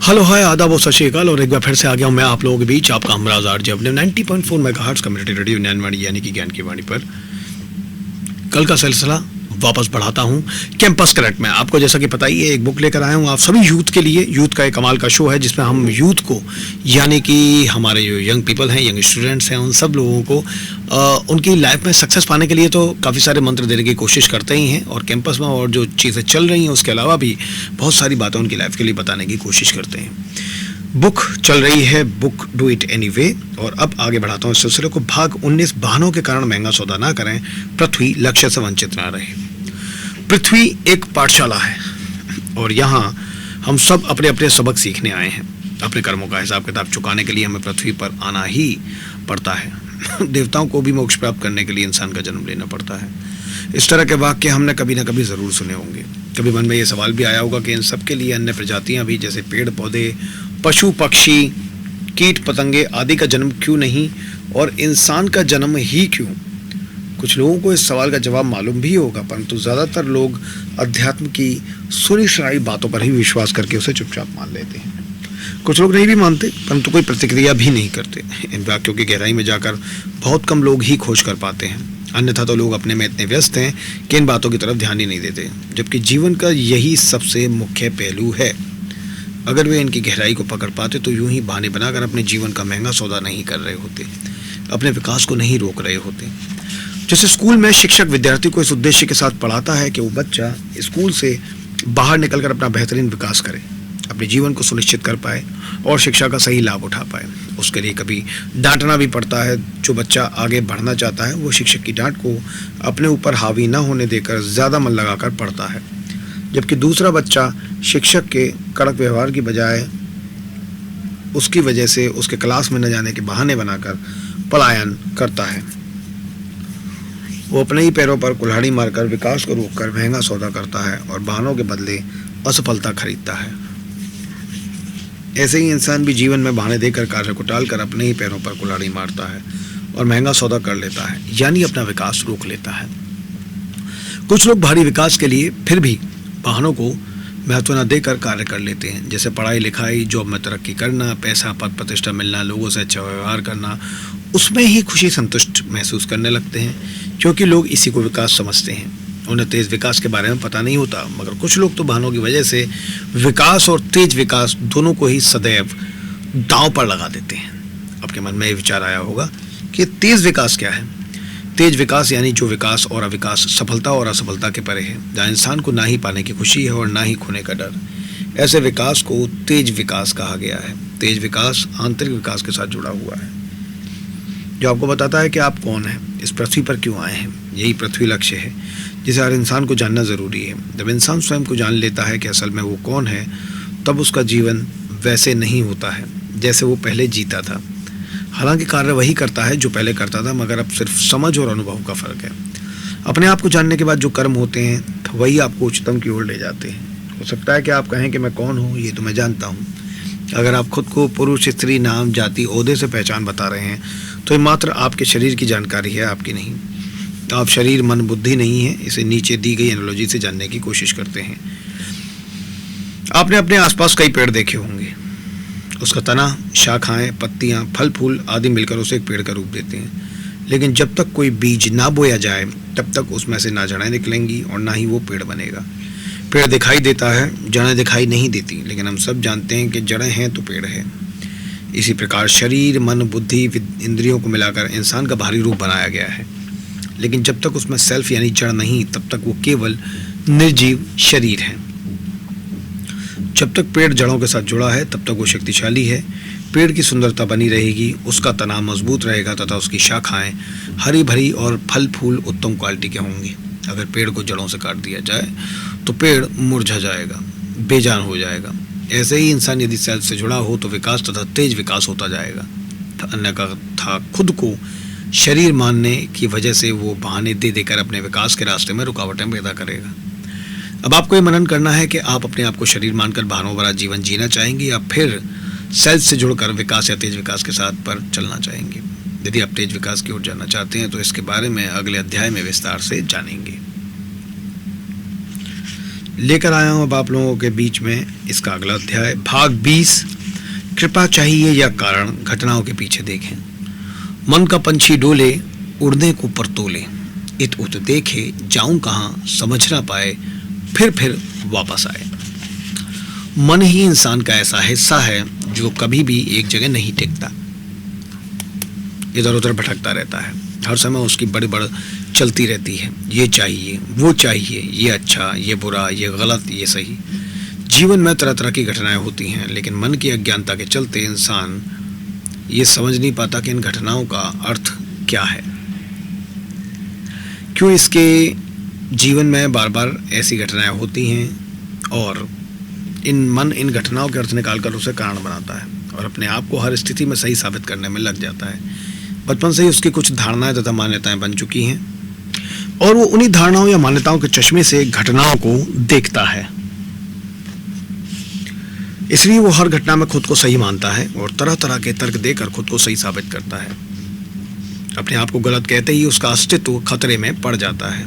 Hello hi आदाब और सत श्री अकाल और एक बार फिर से आ गया हूँ मैं आप लोगों के बीच आपका हमराज आरजे अपने 90.4 मेगाहर्ट्ज़ कम्युनिटी रेडियो ज्ञानवाणी यानी कि ज्ञान की वाणी पर कल का सिलसिला वापस बढ़ाता हूँ कैंपस कनेक्ट में। आपको जैसा कि पता ही है एक बुक लेकर आया हूँ आप सभी यूथ के लिए। यूथ का एक कमाल का शो है जिसमें हम यूथ को यानी कि हमारे जो यंग पीपल हैं, यंग स्टूडेंट्स हैं, उन सब लोगों को उनकी लाइफ में सक्सेस पाने के लिए तो काफ़ी सारे मंत्र देने की कोशिश करते ही हैं और कैंपस में और जो चीज़ें चल रही हैं उसके अलावा भी बहुत सारी बातें उनकी लाइफ के लिए बताने की कोशिश करते हैं। बुक चल रही है बुक डू इट एनीवे और अब आगे बढ़ाता हूँ इस सिलसिले को। भाग 19 वाहनों के कारण महंगा सौदा ना करें, पृथ्वी लक्ष्य से वंचित ना रहे। पृथ्वी एक पाठशाला है और यहाँ हम सब अपने अपने सबक सीखने आए हैं। अपने कर्मों का हिसाब किताब चुकाने के लिए हमें पृथ्वी पर आना ही पड़ता है। देवताओं को भी मोक्ष प्राप्त करने के लिए इंसान का जन्म लेना पड़ता है। इस तरह के वाक्य हमने कभी ना कभी ज़रूर सुने होंगे। कभी मन में ये सवाल भी आया होगा कि इन सब के लिए अन्य प्रजातियाँ भी जैसे पेड़ पौधे, पशु पक्षी, कीट पतंगे आदि का जन्म क्यों नहीं और इंसान का जन्म ही क्यों। कुछ लोगों को इस सवाल का जवाब मालूम भी होगा, परंतु ज़्यादातर लोग अध्यात्म की सुनी सुनाई बातों पर ही विश्वास करके उसे चुपचाप मान लेते हैं। कुछ लोग नहीं भी मानते परंतु कोई प्रतिक्रिया भी नहीं करते। इन वाक्यों की गहराई में जाकर बहुत कम लोग ही खोज कर पाते हैं, अन्यथा तो लोग अपने में इतने व्यस्त हैं कि इन बातों की तरफ ध्यान ही नहीं देते, जबकि जीवन का यही सबसे मुख्य पहलू है। अगर वे इनकी गहराई को पकड़ पाते तो यूं ही बहाने बनाकर अपने जीवन का महंगा सौदा नहीं कर रहे होते, अपने विकास को नहीं रोक रहे होते। जैसे स्कूल में शिक्षक विद्यार्थी को इस उद्देश्य के साथ पढ़ाता है कि वो बच्चा स्कूल से बाहर निकलकर अपना बेहतरीन विकास करे, अपने जीवन को सुनिश्चित कर पाए और शिक्षा का सही लाभ उठा पाए। उसके लिए कभी डांटना भी पड़ता है। जो बच्चा आगे बढ़ना चाहता है वो शिक्षक की डांट को अपने ऊपर हावी न होने देकर ज़्यादा मन लगाकर पढ़ता है, जबकि दूसरा बच्चा शिक्षक के कड़क व्यवहार की बजाय उसकी वजह से उसके क्लास में न जाने के बहाने बनाकर पलायन करता है। वो अपने ही पैरों पर कुल्हाड़ी मारकर विकास को रोककर महंगा सौदा करता है और बहानों के बदले असफलता खरीदता है। ऐसे ही इंसान भी जीवन में बहाने देकर कार्य को टालकर अपने ही पैरों पर कुल्हाड़ी मारता है और महंगा सौदा कर लेता है, यानी अपना विकास रोक लेता है। कुछ लोग भारी विकास के लिए फिर भी बहानों को महत्व न देकर कार्य कर लेते हैं, जैसे पढ़ाई लिखाई, जॉब में तरक्की करना, पैसा पद प्रतिष्ठा मिलना, लोगों से अच्छा व्यवहार करना। उसमें ही खुशी संतुष्ट महसूस करने लगते हैं क्योंकि लोग इसी को विकास समझते हैं। उन्हें तेज़ विकास के बारे में पता नहीं होता, मगर कुछ लोग तो बहानों की वजह से विकास और तेज विकास दोनों को ही सदैव दांव पर लगा देते हैं। आपके मन में ये विचार आया होगा कि तेज विकास क्या है। तेज विकास यानी जो विकास और अविकास, सफलता और असफलता के परे है, जहाँ इंसान को ना ही पाने की खुशी है और ना ही खोने का डर। ऐसे विकास को तेज विकास कहा गया है। तेज विकास आंतरिक विकास के साथ जुड़ा हुआ है, जो आपको बताता है कि आप कौन हैं, इस पृथ्वी पर क्यों आए हैं। यही पृथ्वी लक्ष्य है जिसे हर इंसान को जानना ज़रूरी है। जब इंसान स्वयं को जान लेता है कि असल में वो कौन है, तब उसका जीवन वैसे नहीं होता है जैसे वो पहले जीता था। हालांकि कार्य वही करता है जो पहले करता था, मगर अब सिर्फ समझ और अनुभव का फ़र्क है। अपने आप को जानने के बाद जो कर्म होते हैं वही आपको उच्चतम की ओर ले जाते हैं। हो सकता है कि आप कहें कि मैं कौन हूँ, ये तो मैं जानता हूँ। अगर आप खुद को पुरुष, स्त्री, नाम, जाति, ओहदे से पहचान बता रहे हैं तो ये मात्र आपके शरीर की जानकारी है, आपकी नहीं। आप शरीर, मन, बुद्धि नहीं है। इसे नीचे दी गई एनालॉजी से जानने की कोशिश करते हैं। आपने अपने आसपास कई पेड़ देखे होंगे। उसका तना, शाखाएं, पत्तियां, फल फूल आदि मिलकर उसे एक पेड़ का रूप देते हैं। लेकिन जब तक कोई बीज ना बोया जाए तब तक उसमें से ना जड़ें निकलेंगी और ना ही वो पेड़ बनेगा। पेड़ दिखाई देता है, जड़ें दिखाई नहीं देती, लेकिन हम सब जानते हैं कि जड़ें हैं तो पेड़ है। इसी प्रकार शरीर, मन, बुद्धि, इंद्रियों को मिलाकर इंसान का भारी रूप बनाया गया है। लेकिन जब तक उसमें सेल्फ यानी जड़ नहीं, तब तक वो केवल निर्जीव शरीर है। जब तक पेड़ जड़ों के साथ जुड़ा है तब तक वो शक्तिशाली है। पेड़ की सुंदरता बनी रहेगी, उसका तना मजबूत रहेगा तथा उसकी शाखाएं हरी भरी और फल फूल उत्तम क्वालिटी के होंगे। अगर पेड़ को जड़ों से काट दिया जाए तो पेड़ मुरझा जाएगा, बेजान हो जाएगा। ऐसे ही इंसान यदि सेल्फ से जुड़ा हो तो विकास तथा तेज विकास होता जाएगा। अन्य का था खुद को शरीर मानने की वजह से वो बहाने दे देकर अपने विकास के रास्ते में रुकावटें पैदा करेगा। अब आपको ये मनन करना है कि आप अपने आप को शरीर मानकर बहानों भरा जीवन जीना चाहेंगे या फिर सेल्फ से जुड़कर विकास या तेज विकास के साथ पर चलना चाहेंगे। यदि आप तेज विकास की ओर जाना चाहते हैं तो इसके बारे में अगले अध्याय में विस्तार से जानेंगे। लेकर आया हूं अब आप लोगों के बीच में इसका अगला अध्याय, भाग 20। कृपा चाहिए या कारण, घटनाओं के पीछे देखें। मन का पंछी डोले, उड़ने को परतोले, इत उत देखे, जाऊं कहां, समझ ना पाए, फिर वापस आए। मन ही इंसान का ऐसा हिस्सा है जो कभी भी एक जगह नहीं टिकता, इधर उधर भटकता रहता है। हर समय उसकी बड़ी चलती रहती है, ये चाहिए, वो चाहिए, ये अच्छा, ये बुरा, ये गलत, ये सही। जीवन में तरह तरह की घटनाएं होती हैं, लेकिन मन की अज्ञानता के चलते इंसान ये समझ नहीं पाता कि इन घटनाओं का अर्थ क्या है, क्यों इसके जीवन में बार बार ऐसी घटनाएं होती हैं, और मन इन घटनाओं के अर्थ निकालकर उसे कारण बनाता है और अपने आप को हर स्थिति में सही साबित करने में लग जाता है। बचपन से ही उसकी कुछ धारणाएं तथा मान्यताएं बन चुकी हैं और वो उन्हीं धारणाओं या मान्यताओं के चश्मे से घटनाओं को देखता है। इसलिए वो हर घटना में खुद को सही मानता है और तरह तरह के तर्क देकर खुद को सही साबित करता है। अपने आप को गलत कहते ही उसका अस्तित्व खतरे में पड़ जाता है,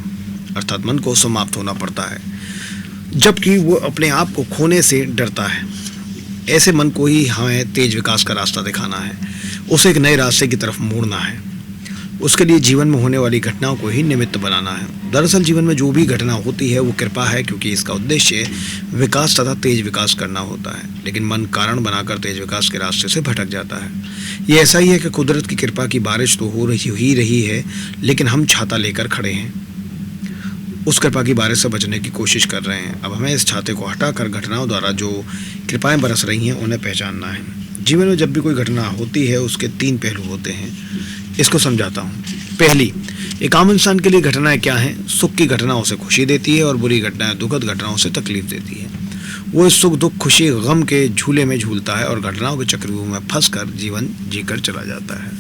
अर्थात मन को समाप्त होना पड़ता है, जबकि वो अपने आप को खोने से डरता है। ऐसे मन को ही हमें तेज विकास का रास्ता दिखाना है, उसे एक नए रास्ते की तरफ मोड़ना है। उसके लिए जीवन में होने वाली घटनाओं को ही निमित्त बनाना है। दरअसल जीवन में जो भी घटना होती है वो कृपा है, क्योंकि इसका उद्देश्य विकास तथा तेज विकास करना होता है, लेकिन मन कारण बनाकर तेज विकास के रास्ते से भटक जाता है। ये ऐसा ही है कि कुदरत की कृपा की बारिश तो हो रही है, लेकिन हम छाता लेकर खड़े हैं, उस कृपा की बारिश से बचने की कोशिश कर रहे हैं। अब हमें इस छाते को हटाकर घटनाओं द्वारा जो कृपाएं बरस रही हैं उन्हें पहचानना है। जीवन में जब भी कोई घटना होती है उसके 3 पहलू होते हैं, इसको समझाता हूँ। पहली, एक आम इंसान के लिए घटनाएं क्या हैं? सुख की घटना उसे खुशी देती है और बुरी घटनाएं, दुखद घटनाओं से तकलीफ देती है। वो इस सुख दुख खुशी गम के झूले में झूलता है और घटनाओं के चक्रव्यूह में फंसकर जीवन जीकर चला जाता है।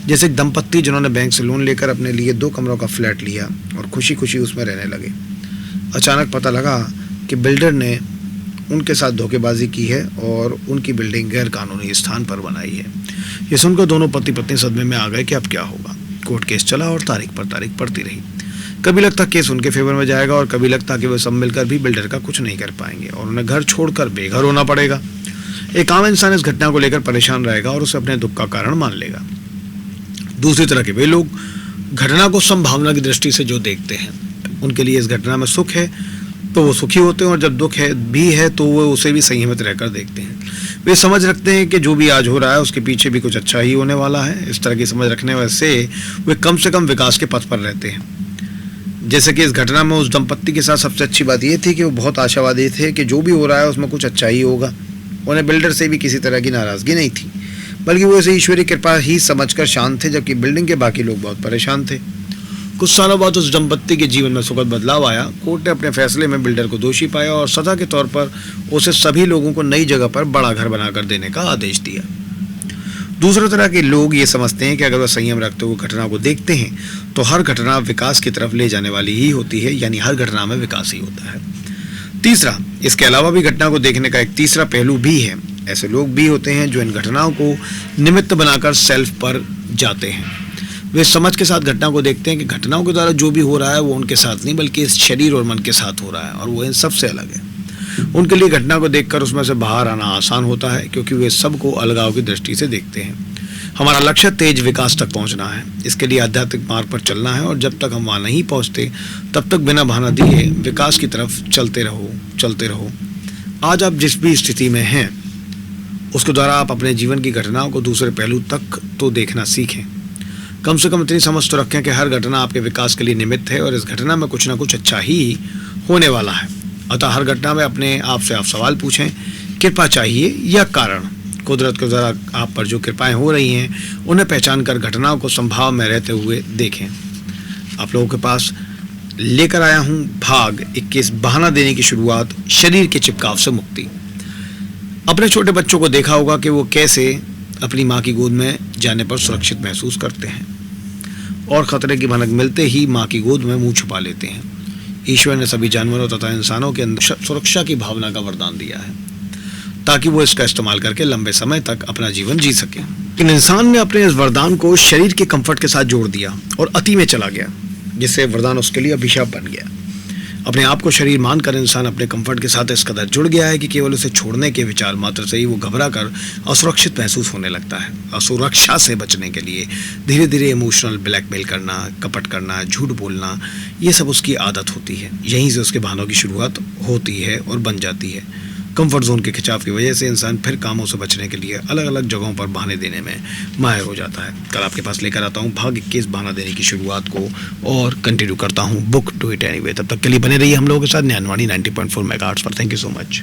जैसे एक दंपत्ति जिन्होंने बैंक से लोन लेकर अपने लिए 2 कमरों का फ्लैट लिया और खुशी खुशी उसमें रहने लगे। अचानक पता लगा कि बिल्डर ने उनके साथ धोखेबाजी की है और उनकी बिल्डिंग गैर कानूनी स्थान पर बनाई है। ये सुनकर दोनों पति पत्नी सदमे में आ गए कि अब क्या होगा। कोर्ट केस चला और तारीख पर तारीख पड़ती रही। कभी लगता केस उनके फेवर में जाएगा और कभी लगता कि वे सब मिलकर भी बिल्डर का कुछ नहीं कर पाएंगे और उन्हें घर छोड़कर बेघर होना पड़ेगा। एक आम इंसान इस घटना को लेकर परेशान रहेगा और उसे अपने दुख का कारण मान लेगा। दूसरी तरह के वे लोग घटना को संभावना की दृष्टि से जो देखते हैं, उनके लिए इस घटना में सुख है तो वो सुखी होते हैं और जब दुख है तो वो उसे भी संयमित रहकर देखते हैं। वे समझ रखते हैं कि जो भी आज हो रहा है उसके पीछे भी कुछ अच्छा ही होने वाला है। इस तरह की समझ रखने से वे कम से कम विकास के पथ पर रहते हैं। जैसे कि इस घटना में उस दंपत्ति के साथ सबसे अच्छी बात ये थी कि वो बहुत आशावादी थे कि जो भी हो रहा है उसमें कुछ अच्छा ही होगा। उन्हें बिल्डर से भी किसी तरह की नाराजगी नहीं थी, बल्कि वो इसे ईश्वरीय कृपा ही समझकर शांत थे, जबकि बिल्डिंग के बाकी लोग बहुत परेशान थे। कुछ सालों बाद उस दंपत्ति के जीवन में सुखद बदलाव आया। कोर्ट ने अपने फैसले में बिल्डर को दोषी पाया और सजा के तौर पर उसे सभी लोगों को नई जगह पर बड़ा घर बनाकर देने का आदेश दिया। दूसरी तरह के लोग ये समझते हैं कि अगर वह संयम रखते हुए घटना को देखते हैं तो हर घटना विकास की तरफ ले जाने वाली ही होती है, यानी हर घटना में विकास ही होता है। तीसरा, इसके अलावा भी घटना को देखने का एक तीसरा पहलू भी है। ऐसे लोग भी होते हैं जो इन घटनाओं को निमित्त बनाकर सेल्फ पर जाते हैं। वे समझ के साथ घटना को देखते हैं कि घटनाओं के द्वारा जो भी हो रहा है वो उनके साथ नहीं बल्कि इस शरीर और मन के साथ हो रहा है और वो इन सबसे अलग है। उनके लिए घटना को देखकर उसमें से बाहर आना आसान होता है, क्योंकि वे सबको अलगाव की दृष्टि से देखते हैं। हमारा लक्ष्य तेज विकास तक पहुंचना है। इसके लिए आध्यात्मिक मार्ग पर चलना है और जब तक हम वहां नहीं पहुंचते तब तक बिना बहाना दिए विकास की तरफ चलते रहो। आज आप जिस भी स्थिति में हैं उसके द्वारा आप अपने जीवन की घटनाओं को दूसरे पहलू तक तो देखना सीखें। कम से कम इतनी समझ तो रखें कि हर घटना आपके विकास के लिए निमित्त है और इस घटना में कुछ ना कुछ अच्छा ही होने वाला है। अतः हर घटना में अपने आप से आप सवाल पूछें, कृपा चाहिए या कारण? कुदरत के द्वारा आप पर जो कृपाएं हो रही हैं उन्हें पहचान कर घटनाओं को संभाव में रहते हुए देखें। आप लोगों के पास लेकर आया हूं भाग 21, बहाना देने की शुरुआत, शरीर के चिपकाव से मुक्ति। अपने छोटे बच्चों को देखा होगा कि वो कैसे अपनी माँ की गोद में जाने पर सुरक्षित महसूस करते हैं और खतरे की भनक मिलते ही माँ की गोद में मुंह छुपा लेते हैं। ईश्वर ने सभी जानवरों तथा इंसानों के अंदर सुरक्षा की भावना का वरदान दिया है ताकि वो इसका इस्तेमाल करके लंबे समय तक अपना जीवन जी सके। लेकिन इंसान ने अपने इस वरदान को शरीर के कंफर्ट के साथ जोड़ दिया और अति में चला गया, जिससे वरदान उसके लिए अभिशाप बन गया। अपने आप को शरीर मानकर इंसान अपने कंफर्ट के साथ इस कदर जुड़ गया है कि केवल उसे छोड़ने के विचार मात्र से ही वो घबरा कर असुरक्षित महसूस होने लगता है। असुरक्षा से बचने के लिए धीरे धीरे इमोशनल ब्लैकमेल करना, कपट करना, झूठ बोलना, ये सब उसकी आदत होती है। यहीं से उसके बहानों की शुरुआत होती है और बन जाती है। कंफर्ट जोन के खिंचाव की वजह से इंसान फिर कामों से बचने के लिए अलग अलग जगहों पर बहाने देने में माहिर हो जाता है। कल आपके पास लेकर आता हूँ भाग 21 बहाना देने की शुरुआत को और कंटिन्यू करता हूँ बुक डू इट एनीवे। तब तक के लिए बने रहिए हम लोगों के साथ ज्ञानवाणी 90.4 मेगाहर्ट्ज़ पर। Thank you so much.